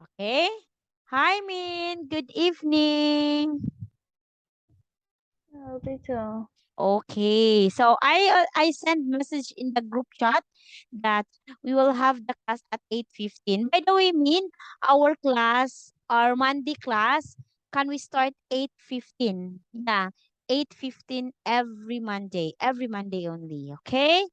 Okay? Hi, Min. Good evening. Hello, teacher. Okay. So I sent message in the group chat that we will have the class at 8:15. By the way, Min, our Monday class, can we start 8:15? Yeah, 8:15 every Monday only. Okay?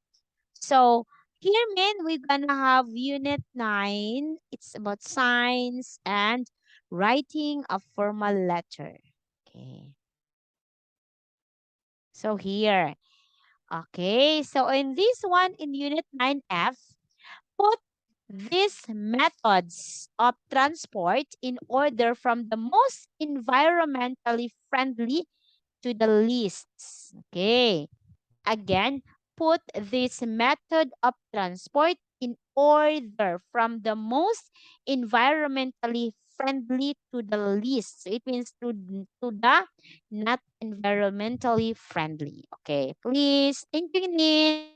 So here, Min, we're gonna have unit 9. It's about science and writing a formal letter. Okay. So here. Okay. So in this one, in unit 9F, put these methods of transport in order from the most environmentally friendly to the least. Okay. Again, put this method of transport in order from the most environmentally friendly to the least. So it means to the not environmentally friendly. Okay, please. Thank you, Nin.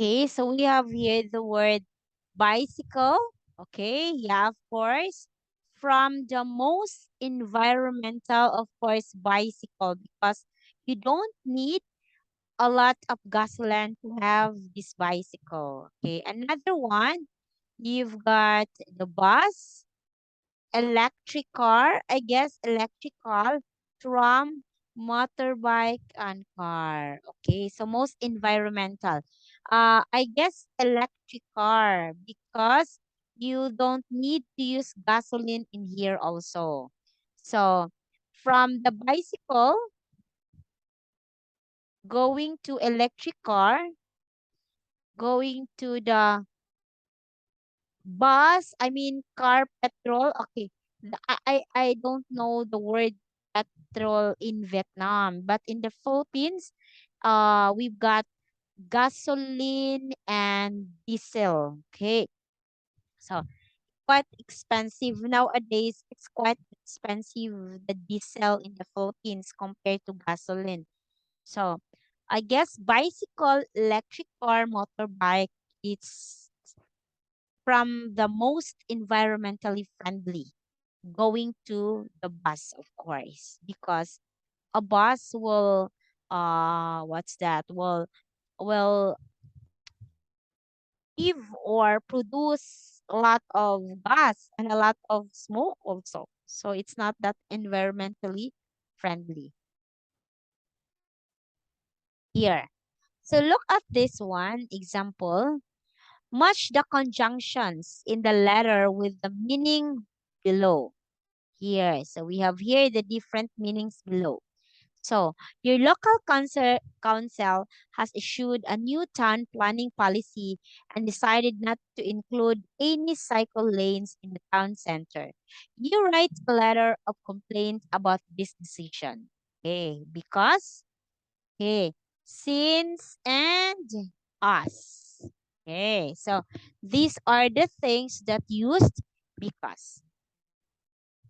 Okay, so we have here the word bicycle. Okay, yeah, of course. From the most environmental, of course, bicycle, because you don't need a lot of gasoline to have this bicycle. Okay, another one, you've got the bus, electric car, I guess electric car, tram, motorbike, and car. Okay, so most environmental. I guess electric car because you don't need to use gasoline in here also. So from the bicycle going to electric car, going to the bus, I mean car petrol. Okay. I don't know the word petrol in Vietnam, but in the Philippines, we've got gasoline and diesel. Okay. So quite expensive. Nowadays, it's quite expensive, the diesel in the Philippines compared to gasoline. So I guess bicycle, electric car, motorbike, it's from the most environmentally friendly going to the bus, of course, because a bus will what's that will give or produce a lot of gas and a lot of smoke also, so it's not that environmentally friendly here. So look at this one example. Match the conjunctions in the letter with the meaning below. Here. So we have here the different meanings below. So your local council has issued a new town planning policy and decided not to include any cycle lanes in the town center. You write a letter of complaint about this decision. Okay, because okay, since and us. Okay, so these are the things that used because.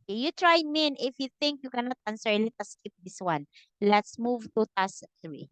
Okay, you try Min. If you think you cannot answer, let us skip this one. Let's move to task 3.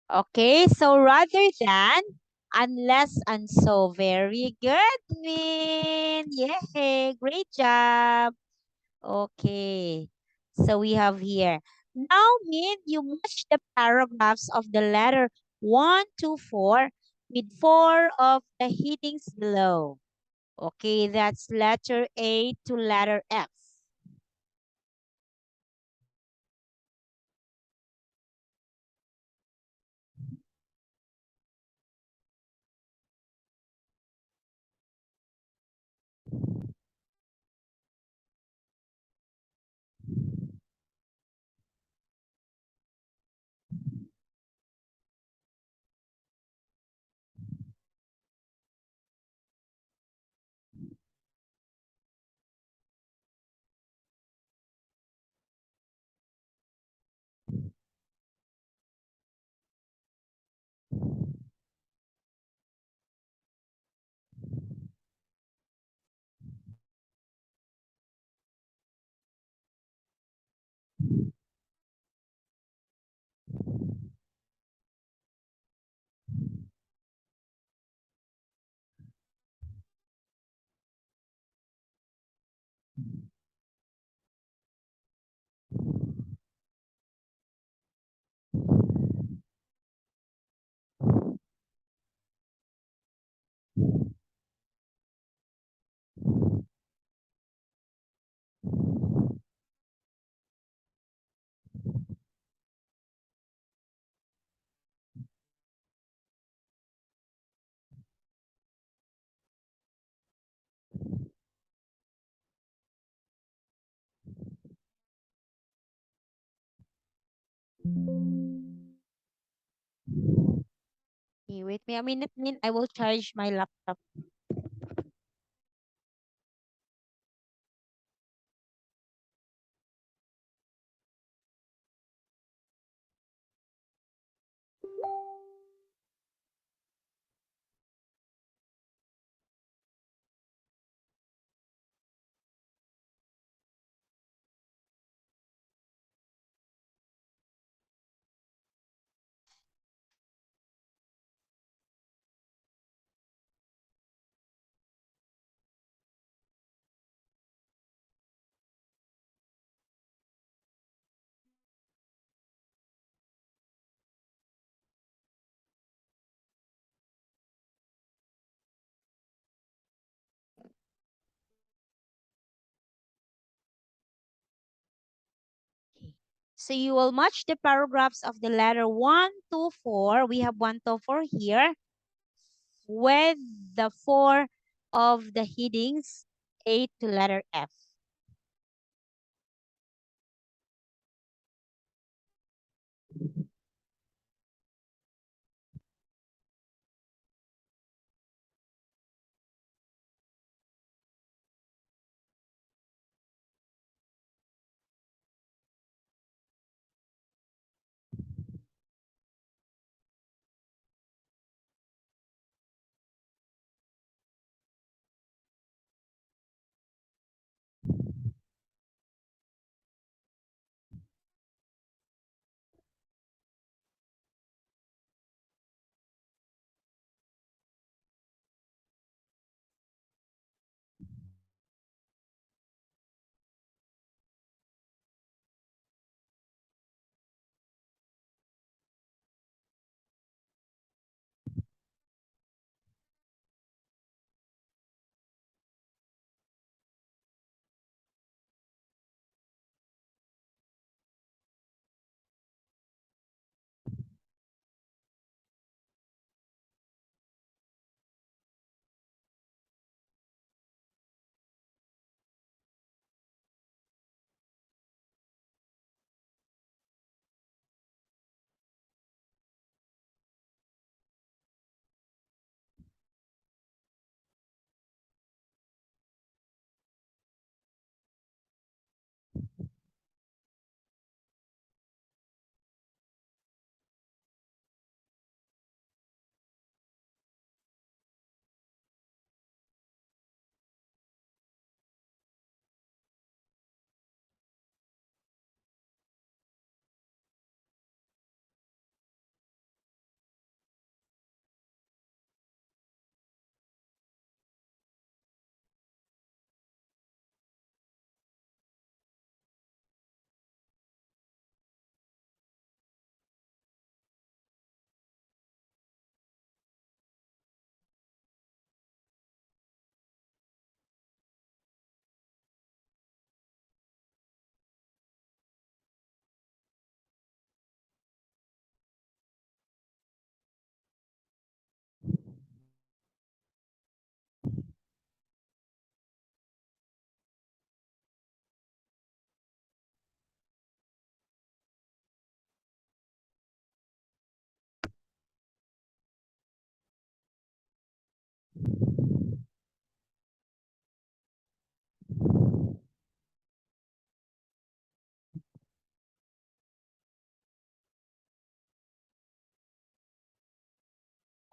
Okay, so rather than unless and so, very good, Min. Yay, great job. Okay, so we have here. Now, Min, you match the paragraphs of the letter 1 to 4 with 4 of the headings below. Okay, that's letter A to letter F. Okay, wait me a minute, Min. I will charge my laptop. Okay. So you will match the paragraphs of the letter 1 to 4. We have 1 to 4 here with the 4 of the headings A to letter F.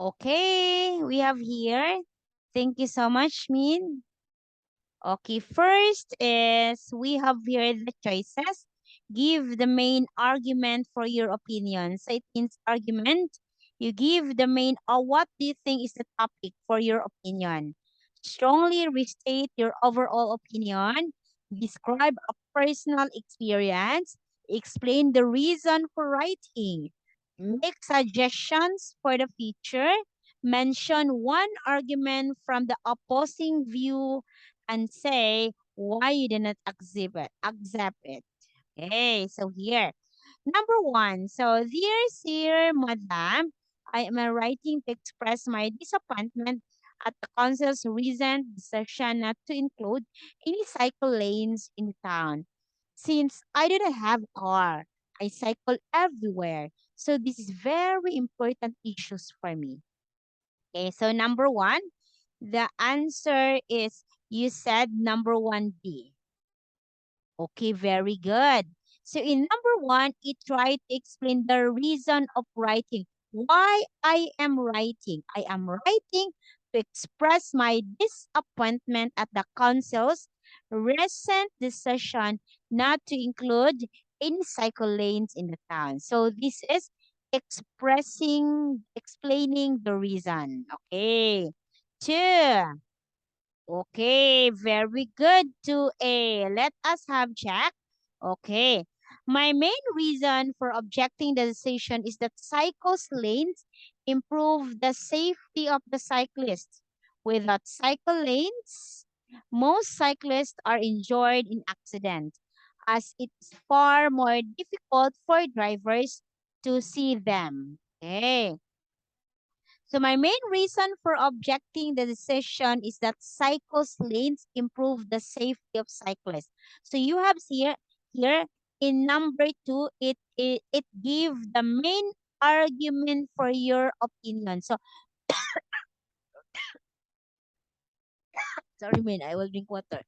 Okay, we have here. Thank you so much, Min. Okay, first is we have here the choices. Give the main argument for your opinion. So it means argument. You give the main, what do you think is the topic for your opinion? Strongly restate your overall opinion. Describe a personal experience. Explain the reason for writing. Make suggestions for the future. Mention one argument from the opposing view and say why you did not accept it. Accept it. Okay, so here, number one. So, dear Madam, I am writing to express my disappointment at the council's recent decision not to include any cycle lanes in town. Since I didn't have a car, I cycle everywhere. So this is very important issues for me. Okay, so number one, the answer is you said number one B. Okay, very good. So in number one, it tried to explain the reason of writing. Why I am writing. I am writing to express my disappointment at the council's recent decision not to include any cycle lanes in the town. So this is explaining the reason. Okay. Two. Okay, very good. 2A. Let us have check. Okay. My main reason for objecting the decision is that cycles lanes improve the safety of the cyclists. Without cycle lanes, most cyclists are injured in accidents as it's far more difficult for drivers to see them. Okay. So my main reason for objecting the decision is that cycles lanes improve the safety of cyclists. So you have here in number two, it give the main argument for your opinion. So sorry, man, I will drink water.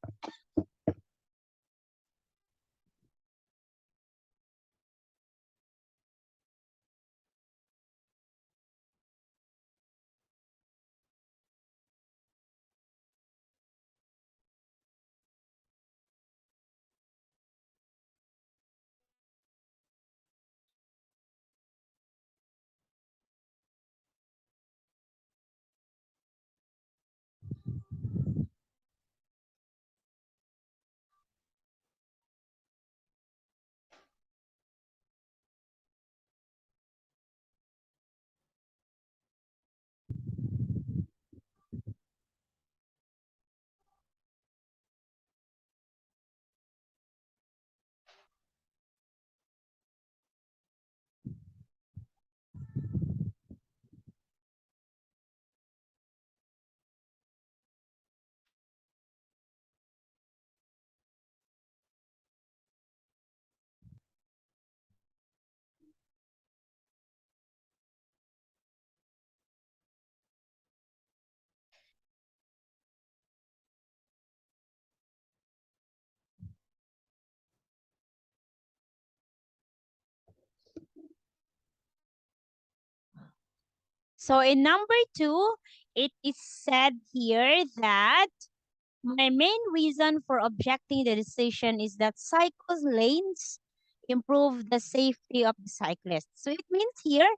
So in number two, it is said here that my main reason for objecting the decision is that cycle lanes improve the safety of the cyclist. So it means here,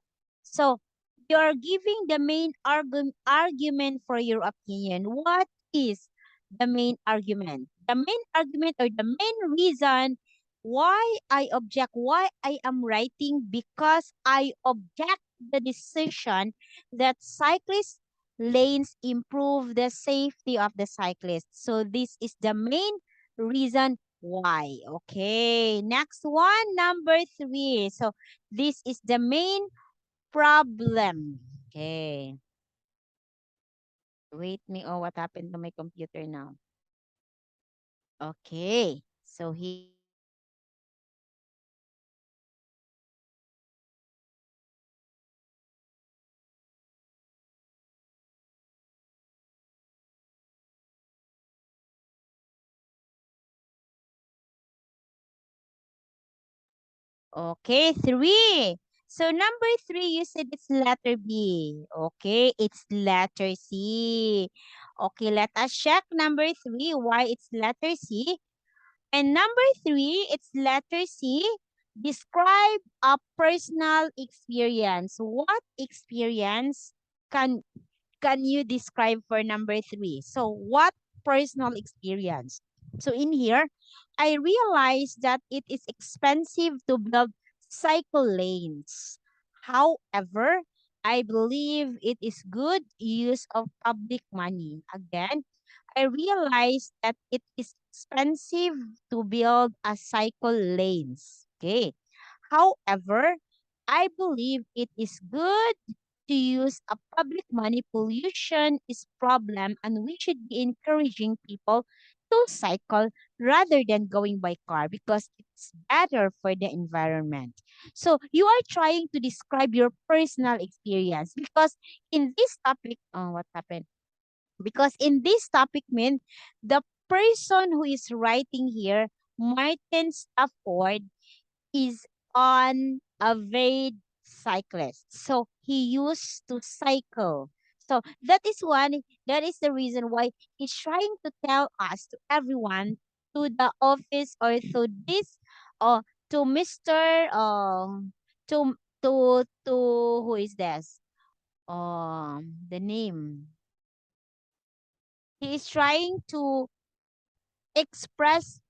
so you're giving the main argument for your opinion. What is the main argument? The main argument or the main reason why I object, why I am writing, because I object the decision that cyclists lanes improve the safety of the cyclist. So this is the main reason why. Okay, next one, number three. So this is the main problem. Okay, wait me. Oh, what happened to my computer now? Okay, so he. Okay, three. So number three, you said it's letter B. Okay, it's letter C. Okay, let us check number three, why it's letter C. And number three, it's letter C. Describe a personal experience. What experience can can you describe for number three? So what personal experience? So in here, I realized that it is expensive to build cycle lanes. However, I believe it is good use of public money. Again, I realized that it is expensive to build a cycle lanes. Okay. However, I believe it is good to use a public money. Pollution is problem and we should be encouraging people to cycle rather than going by car because it's better for the environment. So you are trying to describe your personal experience because in this topic, oh, what happened? Because in this topic, mean the person who is writing here, Martin Stafford, is on a varied cyclist. So he used to cycle. So that is one, that is the reason why he's trying to tell us, to everyone, to the office or to this, to Mr. To who is this? The name. He is trying to express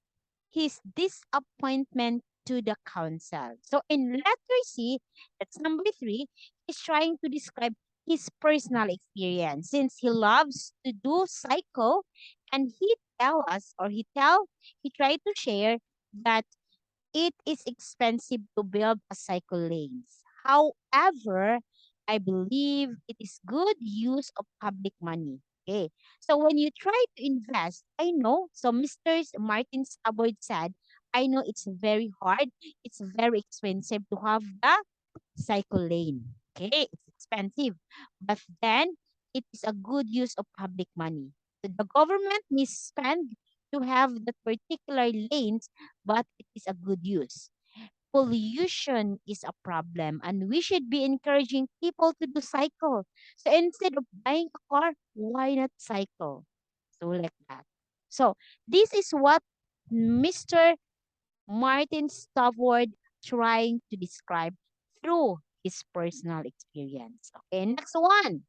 his disappointment to the council. So in letter C, that's number three, he's trying to describe his personal experience since he loves to do cycle and he tell us or he tried to share that it is expensive to build a cycle lanes. However, I believe it is good use of public money. Okay. So when you try to invest, I know, so Mr. Martin Staboyd said, I know it's very hard, it's very expensive to have the cycle lane. Okay, it's expensive. But then it is a good use of public money. So the government may spend to have the particular lanes, but it is a good use. Pollution is a problem, and we should be encouraging people to do cycle. So instead of buying a car, why not cycle? So like that. So this is what Mr. Martin Stafford trying to describe through his personal experience. Okay, next one.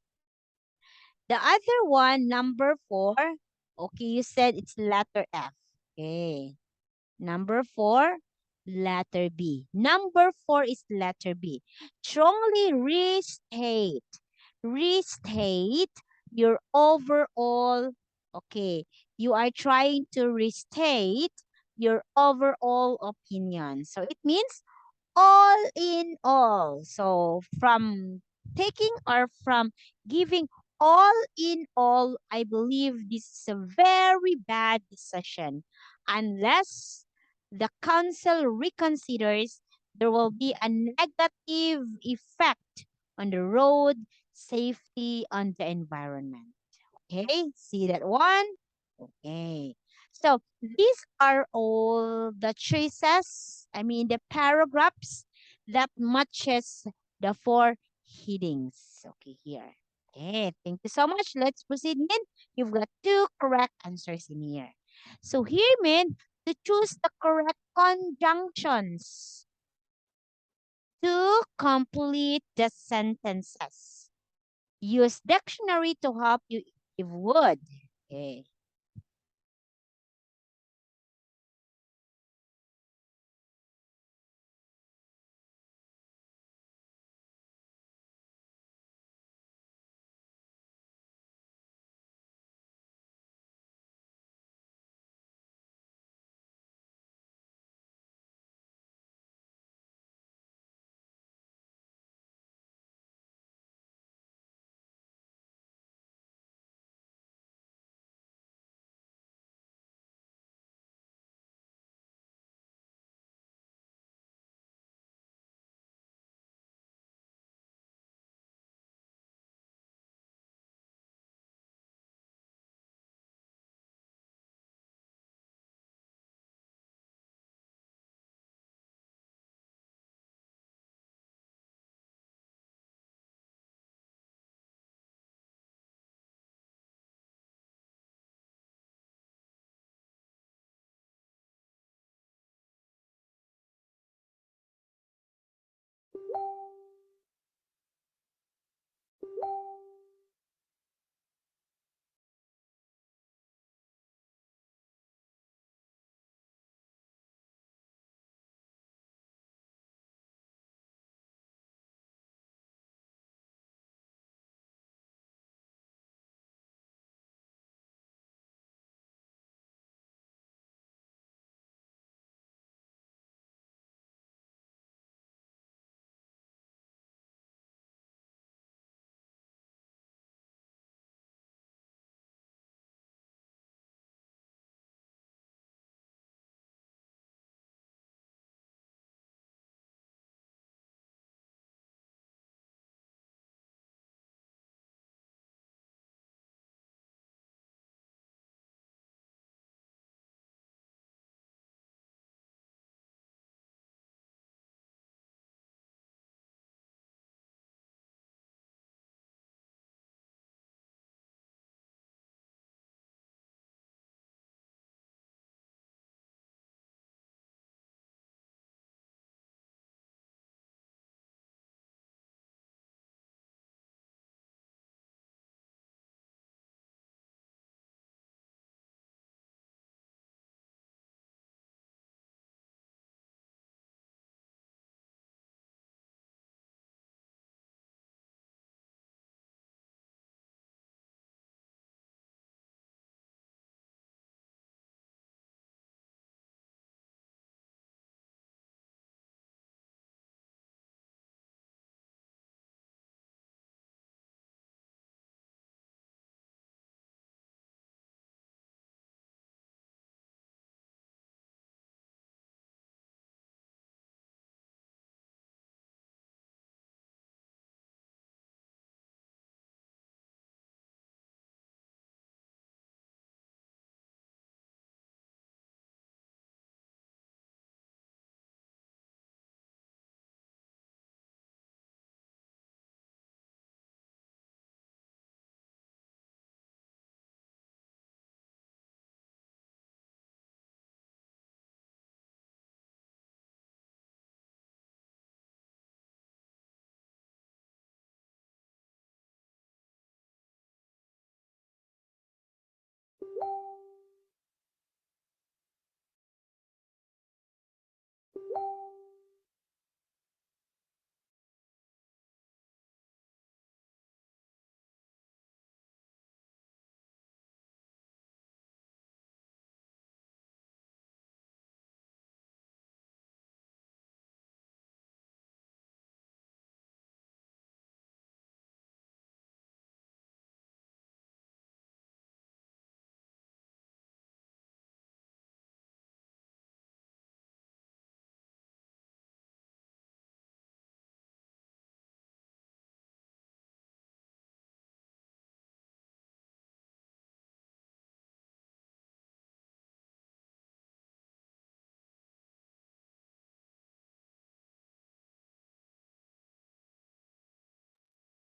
The other one, number four. Okay, you said it's letter F. Okay. Number four, letter B. Number four is letter B. Strongly restate. Restate your overall, okay, you are trying to restate your overall opinion. So it means all in all. So from taking or from giving all in all, I believe this is a very bad decision. Unless the council reconsiders, there will be a negative effect on the road safety on the environment. Okay, see that one? Okay. So these are all the choices, I mean the paragraphs that matches the four headings. Okay, here. Okay, thank you so much. Let's proceed, Min. You've got two correct answers in here. So here, Min, to choose the correct conjunctions to complete the sentences. Use dictionary to help you if would. Okay.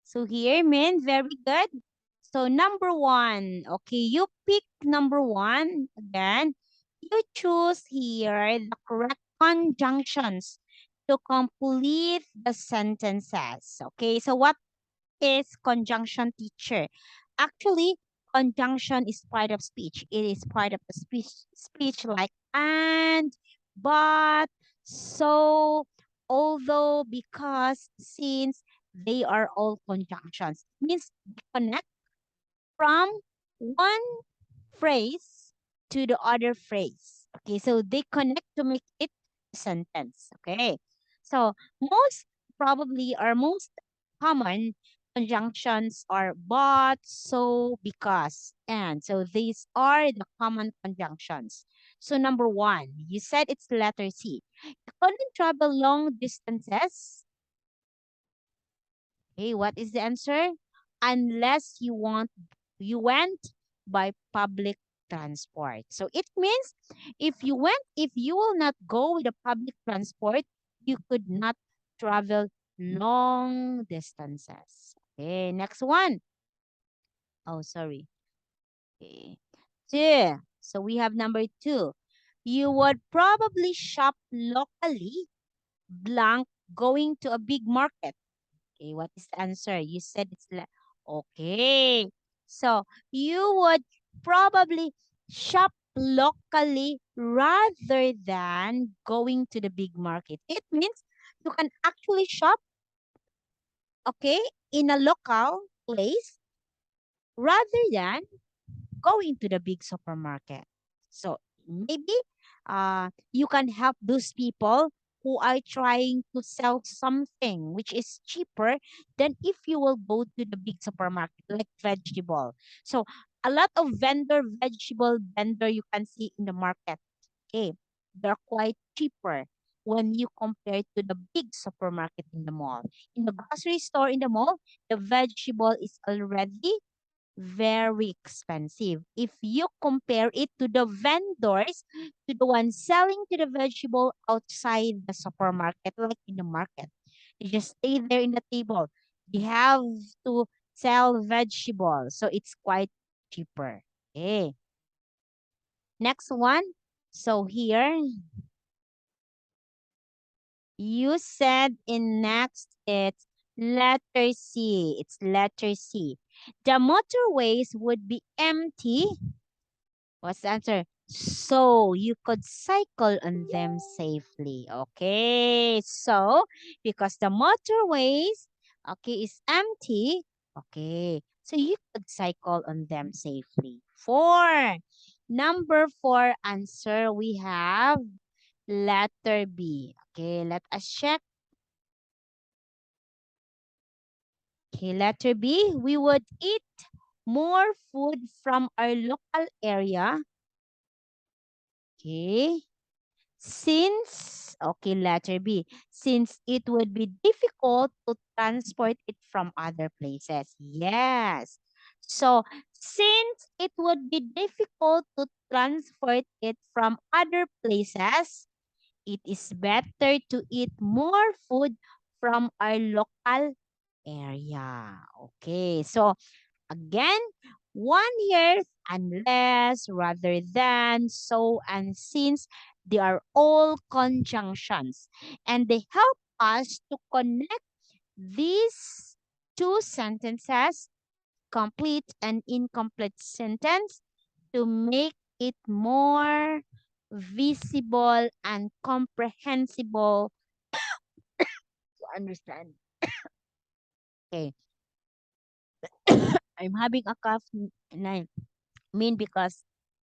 So here, Min, very good. So number one, okay, you pick number one again. You choose here the correct conjunctions to complete the sentences. Okay, so what is conjunction, teacher? Actually, conjunction is part of speech. It is part of the speech like and, but, so, although, because, since, they are all conjunctions. Means they connect from one phrase to the other phrase. Okay, so they connect to make it a sentence. Okay, so most probably or most common conjunctions are but, so, because, and. So these are the common conjunctions. So number one, you said it's letter C. You couldn't travel long distances. Okay, what is the answer? Unless you went by public transport. So it means if you will not go with the public transport, you could not travel long distances. Okay, next one. Oh, sorry. Okay. Two. So we have number two. You would probably shop locally, blank, going to a big market. Okay, what is the answer? You said it's okay. So you would probably shop locally rather than going to the big market. It means you can actually shop, okay, in a local place rather than going to the big supermarket. So maybe you can help those people who are trying to sell something which is cheaper than if you will go to the big supermarket like vegetable. So a lot of vegetable vendor you can see in the market. Okay, they're quite cheaper when you compare to the big supermarket in the mall. In the grocery store in the mall, the vegetable is already very expensive. If you compare it to the vendors, to the ones selling to the vegetable outside the supermarket, like in the market, you just stay there in the table. You have to sell vegetables, so it's quite cheaper. Okay. Next one. So here, you said in next it's letter C. It's letter C. The motorways would be empty. What's the answer? So you could cycle on them safely. Okay. So because the motorways, okay, is empty. Okay. So you could cycle on them safely. Four. Number four answer we have letter B. Okay, let us check. Okay, letter B. We would eat more food from our local area. Okay. Okay, letter B, since it would be difficult to transport it from other places. Yes. So, since it would be difficult to transport it from other places, it is better to eat more food from our local area. Okay, so again, one here, unless, rather than, so, and since, they are all conjunctions. And they help us to connect these two sentences, complete and incomplete sentence, to make it more visible and comprehensible to understand. Okay. I'm having a cough, and I mean because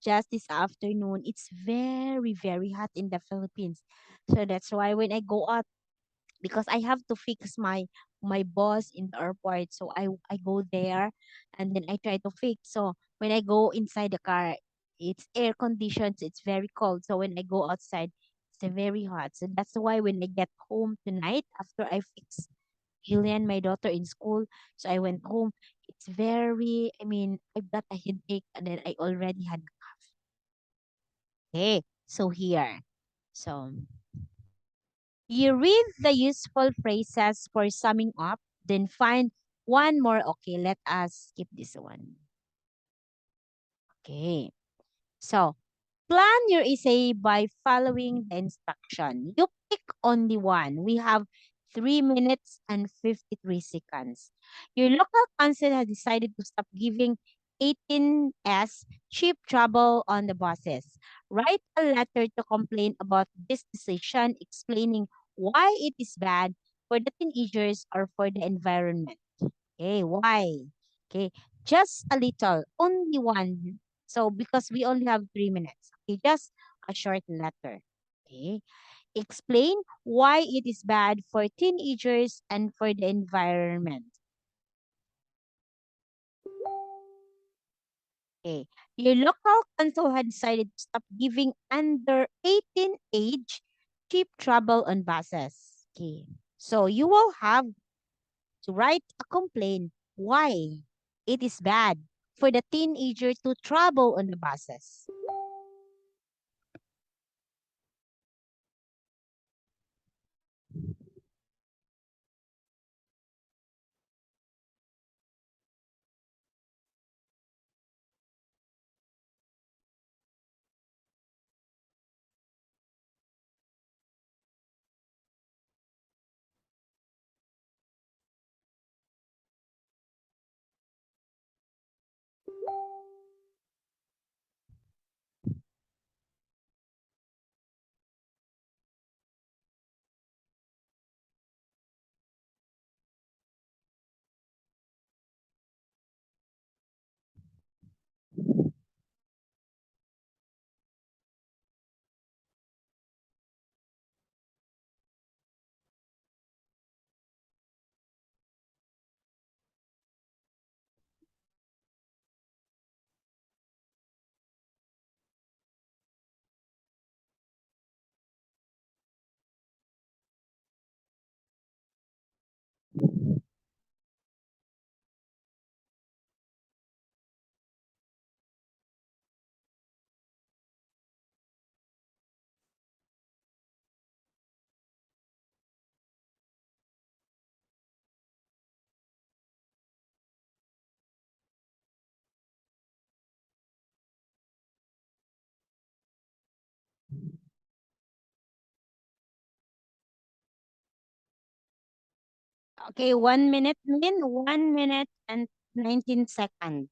just this afternoon it's very very hot in the Philippines. So that's why when I go out, because I have to fix my boss in the airport, so I go there and then I try to fix. So when I go inside the car, it's air conditioned, so it's very cold. So when I go outside, it's very hot. So that's why when I get home tonight after I fix Julian, my daughter, in school. So I went home. It's very, I mean, I've got a headache and then I already had. Okay, so here. So you read the useful phrases for summing up, then find One more. Okay, let us skip this one. Okay. So, plan your essay by following the instruction. You pick only one. We have 3 minutes and 53 seconds. Your local council has decided to stop giving 18S cheap travel on the buses. Write a letter to complain about this decision, explaining why it is bad for the teenagers or for the environment. Okay, why? Okay, just a little, only one. So because we only have 3 minutes, okay, just a short letter. Okay, explain why it is bad for teenagers and for the environment. Okay, your local council had decided to stop giving under 18 age cheap travel on buses. Okay, so you will have to write a complaint why it is bad for the teenager to travel on the buses. Okay, 1 minute, Min. 1 minute and 19 seconds.